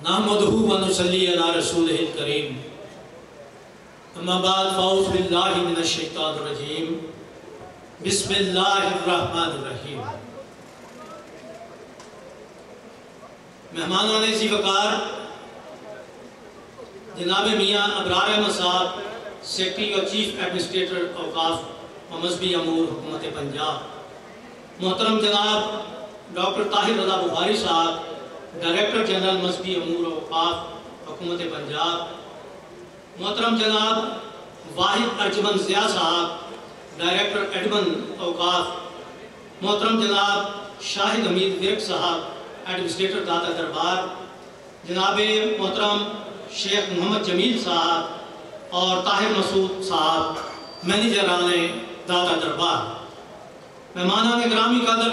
नहमदुहु व नुसल्ली अला रसूलिहिल करीम। अम्मा बाद फ़अऊज़ु बिल्लाहि मिनश शैतानिर रजीम। बिस्मिल्लाहिर रहमानिर रहीम। मेहमानान ज़ीवकार जनाब मियाँ अबरार अहमद साहब, सेक्रेटरी और चीफ एडमिनिस्ट्रेटर औकाफ व मज़हबी अमूर हुकूमत पंजाब, मोहतरम जनाब डॉक्टर ताहिर रज़ा बुखारी साहब, डायरेक्टर जनरल मज़हबी अमूर औकाफ हुकूमत पंजाब, मोहतरम जनाब वाहिद अर्जुमन ज़िया साहब, डायरेक्टर एडमन औकाफ, मोहतरम जनाब शाहिद हमीद विरक साहब, एडमिनिस्ट्रेटर दाता दरबार, जनाब मोहतरम शेख मोहम्मद जमील साहब और ताहिर मसूद साहब, मैनेजरान दाता दरबार, मेहमानान ग्रामी कदर,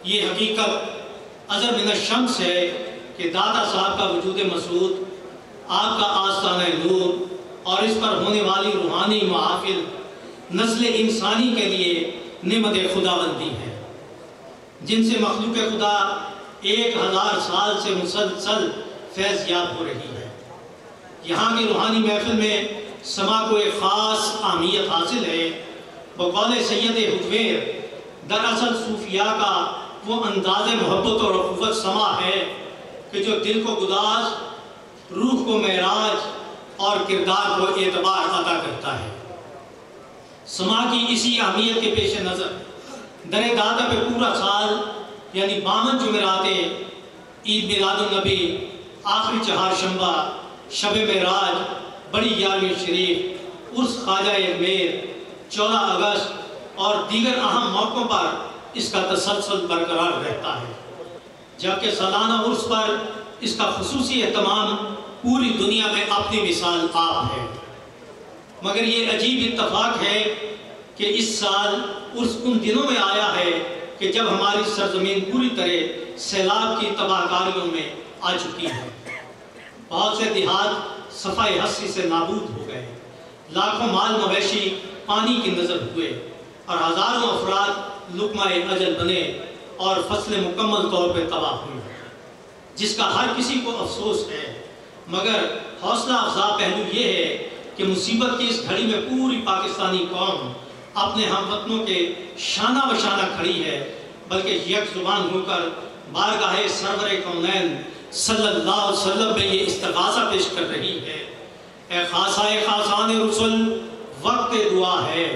ये हकीकत अज़र मिन शम्स है कि दाता साहब का वजूद मसूद, आपका आस्ताना नूर और इस पर होने वाली रूहानी महफिल नस्ल इंसानी के लिए नेमत खुदाबंदी है, जिनसे मखलूक खुदा 1000 साल से मुसलसल फैज़ याब हो रही है। यहाँ की रूहानी महफिल में समा को एक ख़ास अहमियत हासिल है। बक़ौल सैयद हुजवेर, दरअसल सूफिया का वो अंदाज़ मोहब्बत और अख़ुवत समा है कि जो दिल को गुदाज, रूह को महराज और किरदार को एतबार अता करता है। समा की इसी अहमियत के पेश नज़र दरे दादा पे पूरा साल यानी 52 जुमेरातें, ईद मिलादुन्नबी, आखिरी चहारशंबा, शब मेराज, बड़ी 11वीं शरीफ, उर्स ख्वाजा अजमेर, 14 अगस्त और दीगर अहम मौक़ों पर इसका तसलसल बरकरार रहता है, जबकि सालाना उर्स पर इसका खुसूसी एहतमाम पूरी दुनिया में अपनी मिसाल आप है। मगर ये अजीब इत्तफाक है कि इस साल उर्स उन दिनों में आया है कि जब हमारी सरजमीन पूरी तरह सैलाब की तबाहकारियों में आ चुकी है। बहुत से देहात सफ़ाई हस्ती से नाबूद हो गए, लाखों माल मवेशी पानी की नज़र हुए और हज़ारों अफराद लुक़्मा-ए अजल बने और फसलें मुकम्मल तौर पर तबाह हुई, जिसका हर किसी को अफसोस है। मगर हौसला अफजा पहलू ये है कि मुसीबत की इस घड़ी में पूरी पाकिस्तानी कौम अपने हमवतनों के शाना बशाना खड़ी है, बल्कि यक ज़ुबान होकर बारगाहे सरवर कौनैन सल्लल्लाहु अलैहि वसल्लम में ये इस्तिग़ासा पेश कर रही है। ए खासाए खासान रसूल, वक्त दुआ है,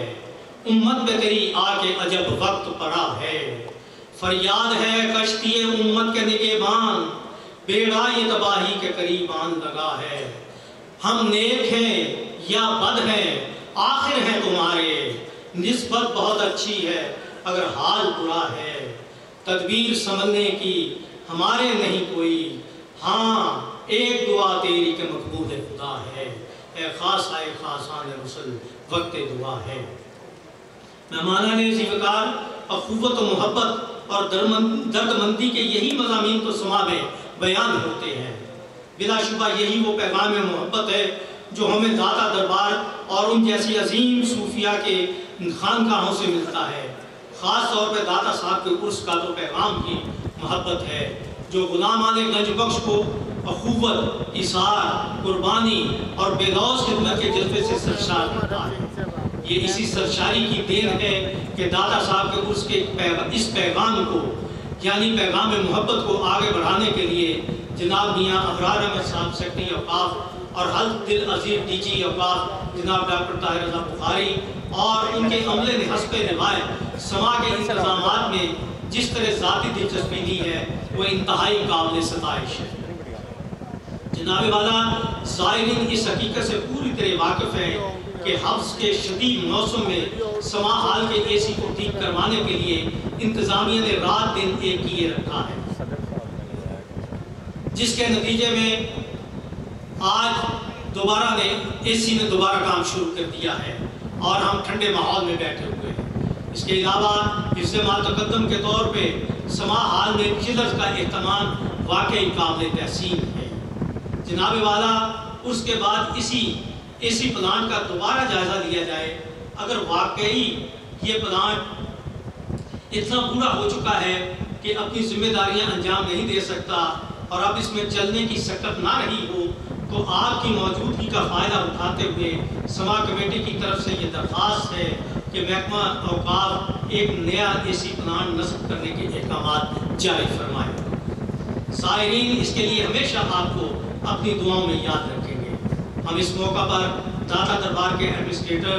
उम्मत में तेरी आके अजब वक्त पड़ा है। फरियाद है कश्ती उम्मत के निगहबान, बेड़ा ये तबाही के करीब आन लगा है। हम नेक हैं या बद हैं, आखिर हैं तुम्हारे, निस्बत बहुत अच्छी है अगर हाल बुरा है। तदबीर समझने की हमारे नहीं कोई, हाँ एक दुआ तेरी के मकबूल खुदा है। ए खासाए खासान रसूल, वक्त दुआ है। मेहमानान ज़ीवकार, अख़ुव्वत व मोहब्बत और दर्दमंदी के यही मज़ामीन तो समा में बयान होते हैं। बिलाशुबा यही वो पैगाम मोहब्बत है जो हमें दाता दरबार और उन जैसी अजीम सूफिया के खानकाहों से मिलता है। ख़ास तौर पर दाता साहब के उर्स का तो पैगाम ही मोहब्बत है, जो गुलामान गंज बख्श को अख़ुव्वत, इसार, कुर्बानी और बेलौस खिदमत के जज्बे से सरशार करता है। ये इसी सरशारी की देन है कि दाता साहब के उर्स के इस पैगाम को यानी पैगाम मोहब्बत को आगे बढ़ाने के लिए जनाब मियाँ अबरार अहमद साहब, सेक्रेटरी औकाफ और हल्क दिल अजीज DG औकाफ जनाब डॉक्टर ताहिर रज़ा बुखारी और उनके अमले ने हस्ब रिवायत समा के इंतज़ामात में जिस तरह ज़ाती दिलचस्पी दी है वो इंतहाई काबिल सताइश है। जनाब वाला ज़ायरीन इस हकीकत से पूरी तरह वाकिफ़ है कि हफ्स के शदीद मौसम में समा हाल के AC को ठीक करवाने के लिए इंतज़ामिया ने रात दिन एक किए रखा है, जिसके नतीजे में आज दोबारा AC ने दोबारा काम शुरू कर दिया है और हम ठंडे माहौल में बैठे हुए हैं। इसके अलावा हिफ्ज़ मातक़द्दम के तौर पे समा हाल में चिल्लत का एहतमाम वाकई काबिल तहसीन है। जनाब वाला उसके बाद इसी AC प्लांट का दोबारा जायज़ा लिया जाए। अगर वाकई ये प्लांट इतना बुरा हो चुका है कि अपनी जिम्मेदारियां अंजाम नहीं दे सकता, और अब इसमें चलने की शक्कत ना रही हो, तो आपकी मौजूदगी का फ़ायदा उठाते हुए समा कमेटी की तरफ से ये दरख्वास्त है कि महकमा औकाफ एक नया एसी प्लान नस्ब करने के अहकाम जारी फरमाए। साइरीन इसके लिए हमेशा आपको अपनी दुआओं में याद रखेंगे। हम इस मौका पर दाता दरबार के एडमिनिस्ट्रेटर,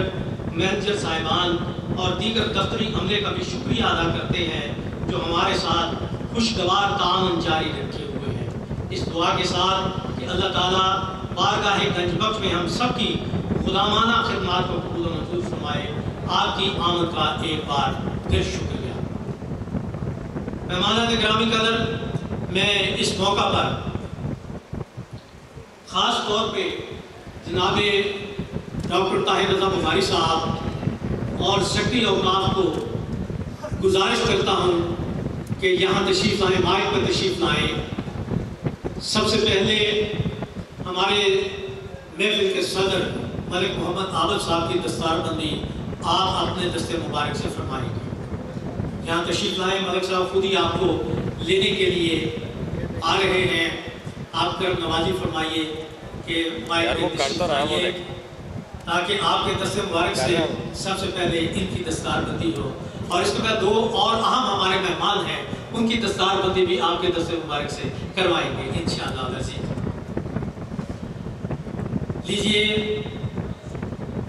मैनेजर साहिबान और दीगर दफ्तरी अमले का भी शुक्रिया अदा करते हैं जो हमारे साथ खुशगवार ताउन जारी रखे हुए हैं। इस दुआ के साथ कि अल्लाह ताला बारगाह गंजबख्श में हम सब की गुलामाना खिदमत को कबूल और मंजूर फरमाए। आपकी आमद का एक बार फिर शुक्रिया। मेहमानान गिरामी कदर, मैं इस मौका पर ख़ास तौर पे जनाब डॉक्टर ताहिर रज़ा बुखारी साहब और सेक्रेटरी औकाफ को गुजारिश करता हूँ कि यहाँ तशरीफ़ लाएँ, माइक पर तशरीफ़ लाएँ। सबसे पहले हमारे महफिल के सदर मलिक मोहम्मद आबद साहब की दस्तारबंदी आप अपने दस्ते मुबारक से फरमाएंगे। यहाँ तशरीफ़ लाएँ, मलिक साहब खुद ही आपको लेने के लिए आ रहे हैं। आप करम नवाजी फरमाइए कि माइक ताकि आपके दस्ते मुबारक से सबसे पहले इनकी दस्तारबंदी हो, और इसके बाद दो और अहम हमारे मेहमान हैं, उनकी दस्तारबंदी भी आपके दस्ते मुबारक से करवाएंगे इंशाअल्लाह अज़ीज़। लीजिए,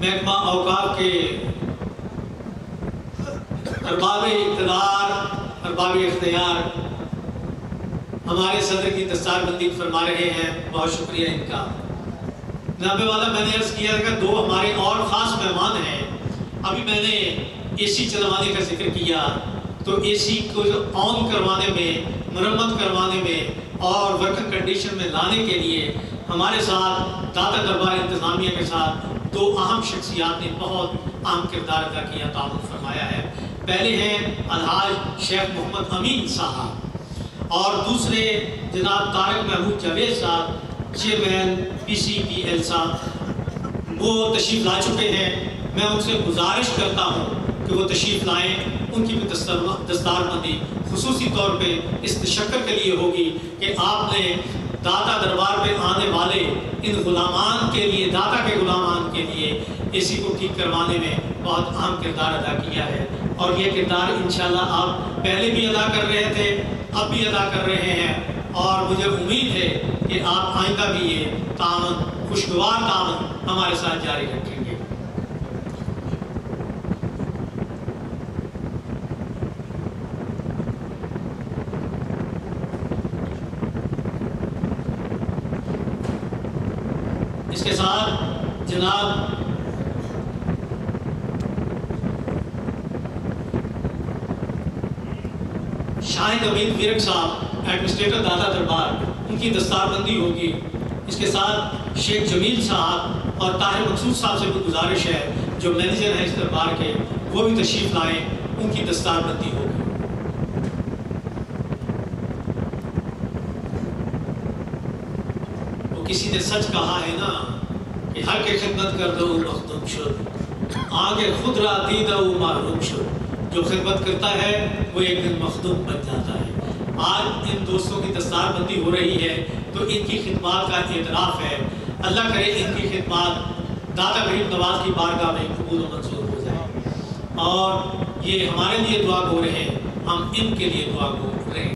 महकमा औकाफ के अरबाब इक़्तिदार, अरबाब इख्तियार हमारे सदर की दस्तारबंदी फरमा रहे हैं। बहुत शुक्रिया इनका। जनाबे वाला, मैंने अर्ज़ किया कि दो हमारे और ख़ास मेहमान हैं। अभी मैंने एसी चलवाने का जिक्र किया, तो एसी को ऑन करवाने में, मरम्मत करवाने में और वर्किंग कंडीशन में लाने के लिए हमारे साथ दाता दरबार इंतज़ामिया के साथ दो अहम शख्सियात ने बहुत अहम किरदार अदा किया, ताउन फरमाया है। पहले हैं अलहाज शेख मोहम्मद अमीन साहब और दूसरे जनाब तारिक महमूद जावेद साहब, चेयरमैन PCPL साहब। वो तशरीफ़ ला चुके हैं। मैं उनसे गुजारिश करता हूँ कि वो तशरीफ़ लाएँ। उनकी भी दस्तारबंदी खुसूसी तौर पे इस तशक्कर के लिए होगी कि आपने दाता दरबार पे आने वाले इन गुलामान के लिए, दाता के गुलामान के लिए एसी को ठीक करवाने में बहुत अहम किरदार अदा किया है, और ये किरदार इंशाल्लाह आप पहले भी अदा कर रहे थे, अब भी अदा कर रहे हैं, और मुझे उम्मीद है कि आप आइंदा भी ये ताउन, खुशगवार ताउन हमारे साथ जारी रखेंगे। इसके साथ जनाब शाहिद अमीन विरक साहब, एडमिनिस्ट्रेटर दाता दरबार, उनकी दस्तारबंदी होगी। इसके साथ शेख जमील साहब और ताहिर मकसूद साहब से भी गुजारिश है, जो मैनेजर हैं इस दरबार के, वो भी तशरीफ़ लाएँ, उनकी दस्तारबंदी होगी। तो किसी ने सच कहा है ना कि हर के खिदमत कर दो मखदूम शुद, आगे खुद रा दीदा मारूम शुद। जो खिदमत करता है वो एक दिन मखदूम बन जाता है। आज इन दोस्तों की दस्तारबंदी हो रही है, तो इनकी खिदमत का एतराफ़ है। अल्लाह करे इनकी खिदमत दाता गरीब नवाज की बारगाह में कबूल मंजूर हो जाए, और ये हमारे लिए दुआ गो रहे हैं, हम इनके लिए दुआ गो